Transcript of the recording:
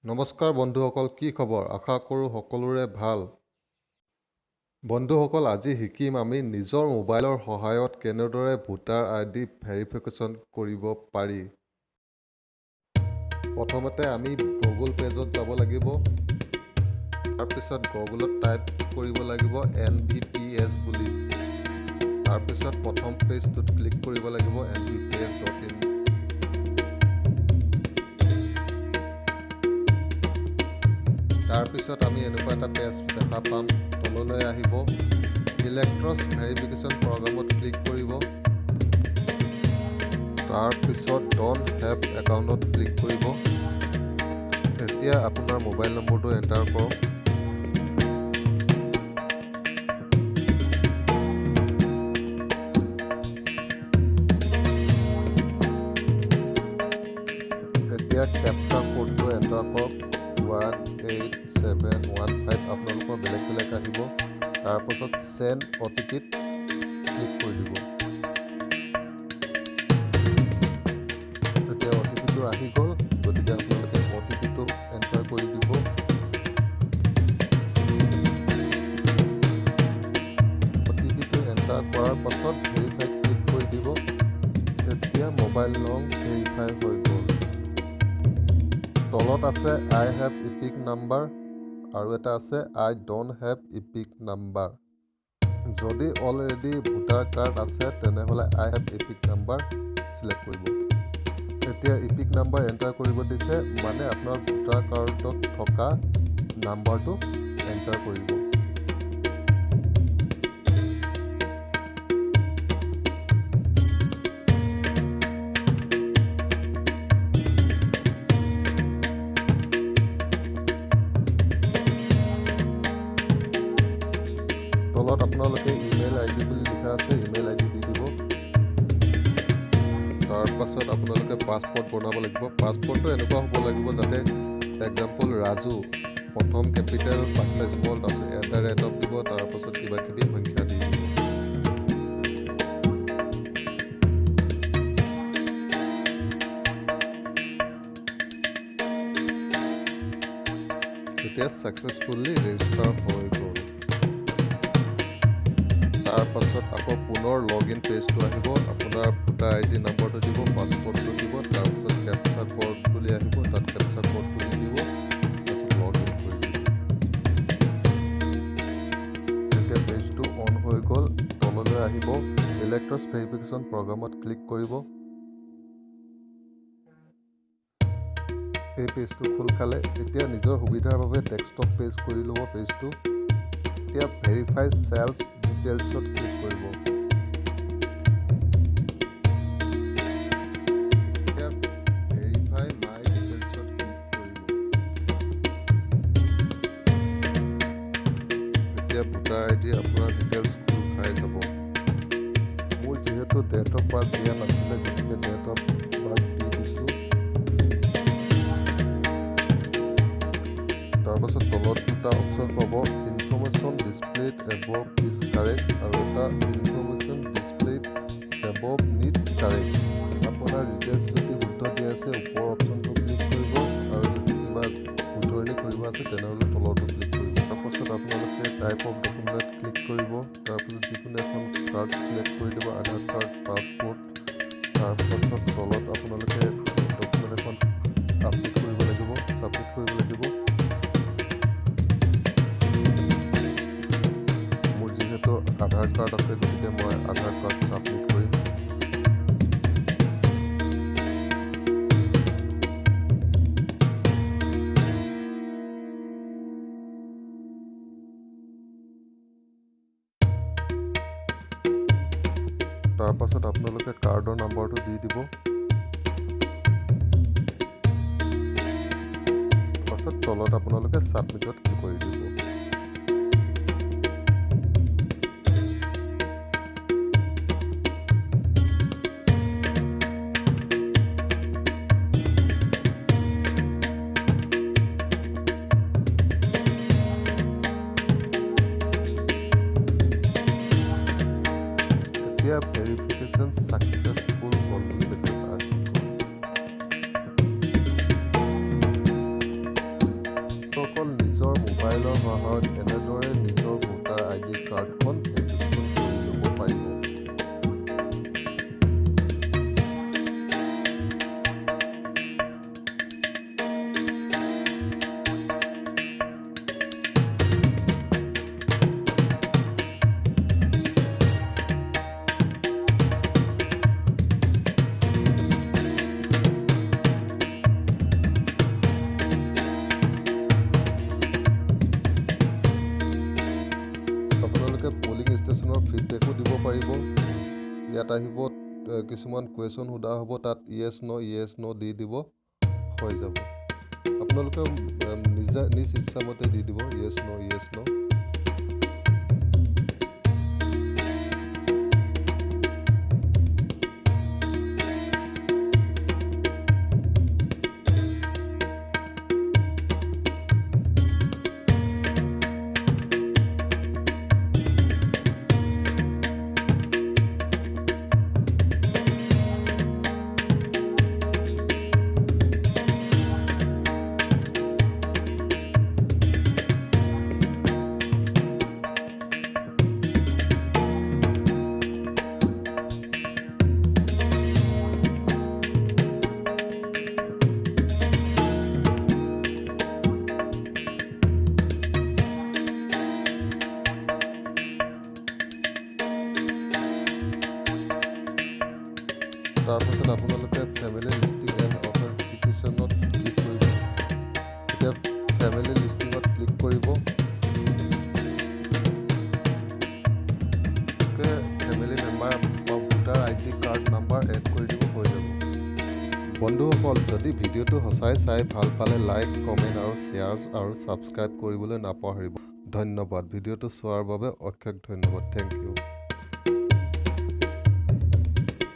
নমস্কাৰ বন্ধুসকল, কি খবৰ? আশা কৰোঁ সকলোৰে ভাল। বন্ধুসকল, আজি শিকিম আমি নিজৰ মোবাইলৰ সহায়ত কেনেদৰে ভোটাৰ আইডি ভেৰিফিকেশ্যন কৰিব পাৰি। প্ৰথমতে আমি গুগল পেজত যাব লাগিব। তাৰপিছত গুগলত টাইপ কৰিব লাগিব NVPS বুলি। তাৰপিছত প্ৰথম পেজটোত ক্লিক কৰিব লাগিব nvps.in। তাৰপিছত আমি এনেকুৱা এটা পেজ দেখা পাম। তললৈ আহিব, ইলেক্ট্ৰছ ভেৰিফিকেশ্যন প্ৰগ্ৰামত ক্লিক কৰিব। তাৰপিছত ডন্ট হেভ একাউণ্টত ক্লিক কৰিব। এতিয়া আপোনাৰ মোবাইল নম্বৰটো এণ্টাৰ কৰক। এতিয়া কেপচা কোডটো এণ্টাৰ কৰক। 18715 আপোনালোকৰ বেলেগ বেলেগ আহিব। তাৰপাছত চেণ্ড OTP-ত ক্লিক কৰি দিব। এতিয়া OTP-টো আহি গ'ল, গতিকে আপোনালোকে OTP-টো এণ্টাৰ কৰি দিব। OTP-টো এণ্টাৰ কৰাৰ পাছত ভেৰিফাইড ক্লিক কৰি দিব। এতিয়া মোবাইল নং ভেৰিফাই হৈ গ'ল। তলত আছে আই হেভ ইপিক নাম্বাৰ আৰু এটা আছে আই ডোণ্ট হেভ ইপিক নাম্বাৰ। যদি অলৰেডি ভোটাৰ কাৰ্ড আছে তেনেহ'লে আই হেভ ইপিক নাম্বাৰ চিলেক্ট কৰিব। এতিয়া ইপিক নাম্বাৰ এণ্টাৰ কৰিব দিছে, মানে আপোনাৰ ভোটাৰ কাৰ্ডত থকা নাম্বাৰটো এণ্টাৰ কৰিব। তলত আপোনালোকে ইমেইল আইডি বুলি লিখা আছে, ইমেইল আইডি দি দিব। তাৰপাছত আপোনালোকে পাছপৰ্ট বনাব লাগিব। পাছপৰ্টটো এনেকুৱা হ'ব লাগিব যাতে এক্সাম্পল ৰাজু প্ৰথম কেপিটেল, বাকী স্মল, তাৰপিছত @ দিব, তাৰপাছত কিবা কিবি সংখ্যা দি দিব। এতিয়া ছাকচেছফুলি ৰেজিষ্টাৰ হৈ গ'ল। তাৰপাছত আকৌ পুনৰ লগইন পেজটো আহিব। আপোনাৰ ভোটাৰ আইডি নম্বৰটো দিব, পাছপৰ্টটো দিব, তাৰপিছত কেপচা কোড বুলি আহিব, তাত কেপচা কোডটো দি দিব, তাৰপিছত লগইন কৰি দিব। এতিয়া পেজটো অন হৈ গ'ল। তললৈ আহিব, ইলেক্ট্ৰছ ভেৰিফিকেশ্যন প্ৰগ্ৰামত ক্লিক কৰিব। এই পেজটো খোল খালে। এতিয়া নিজৰ সুবিধাৰ বাবে ডেস্কটপ পেজ কৰি ল'ব পেজটো। এতিয়া ভেৰিফাই চেল্ফ ডিটেইলছত ক্লিক কৰিব। এতিয়া ভেৰিফাই মাই ডিটেইলছত ক্লিক কৰিব। এতিয়া ভোটাৰ আইডি আপোনাৰ ডিটেইলছ খোল খাই যাব। মোৰ যিহেতু ডেট অফ বাৰ্থ দিয়া নাছিলে, গতিকে ডেট অফ বাৰ্থ দি দিছোঁ। তাৰপাছত তলত দুটা অপশ্যন পাব, information displayed above is correct আৰু এটা information displayed above need correct. আপোনাৰ ডিটেইলছ যদি শুদ্ধ দিয়া আছে ওপৰৰ অপশ্যনটো ক্লিক কৰিব, আৰু যদি কিবা শুধৰণি কৰিব আছে তেনেহ'লে তলৰটো ক্লিক কৰিব। তাৰপাছত আপোনালোকে টাইপ অফ ডকুমেণ্ট ক্লিক কৰিব। তাৰপাছত যিকোনো এখন কাৰ্ড চিলেক্ট কৰি দিব, আধাৰ কাৰ্ড, পাছপৰ্ট। তাৰপাছত তলত আপোনালোকে ডকুমেণ্ট এখন আপলোড কৰিব লাগিব, ছাবমিট কৰিব লাগিব। যিহেতু আধাৰ কাৰ্ড আছে, গতিকে মই আধাৰ কাৰ্ড ছাবমিট কৰিম। তাৰপাছত আপোনালোকে কাৰ্ডৰ নম্বৰটো দি দিব। তাৰপাছত তলত আপোনালোকে ছাবমিটত ক্লিক কৰি দিব। এতিয়া ভেৰিফিকেশ্যন ছাকচেছফুল হ'ল বুলি মেছেজ আহিব। বন্ধুসকল নিজৰ মোবাইলৰ সহায়ত এনেদৰে নিজৰ ভোটাৰ ID কাৰ্ডখন এডিটখন কৰি ল'ব পাৰিব। আপোনালোকে পলিং ষ্টেচনৰ ফিডবেকো দিব পাৰিব। ইয়াত আহিব কিছুমান কুৱেশ্যন সোধা হ'ব, তাত ইয়েছ ন দি দিব, হৈ যাব। আপোনালোকে নিজ ইচ্ছামতে দি দিব ইয়েছ ন। তাৰপাছত আপোনালোকে ফেমিলি লিষ্টিং এণ্ড অথেণ্টিকেশ্যনত ক্লিক কৰিব। এতিয়া ফেমিলি লিষ্টিঙত ক্লিক কৰিব। ফেমিলি মেম্বাৰ বা voter ID card number add কৰি দিব, হৈ যাব। বন্ধুসকল, যদি ভিডিঅ'টো সঁচাই চাই ভাল পালে লাইক, কমেণ্ট আৰু শ্বেয়াৰ আৰু ছাবস্ক্ৰাইব কৰিবলৈ নাপাহৰিব। ধন্যবাদ। ভিডিঅ'টো চোৱাৰ বাবে অশেষ ধন্যবাদ। Thank U.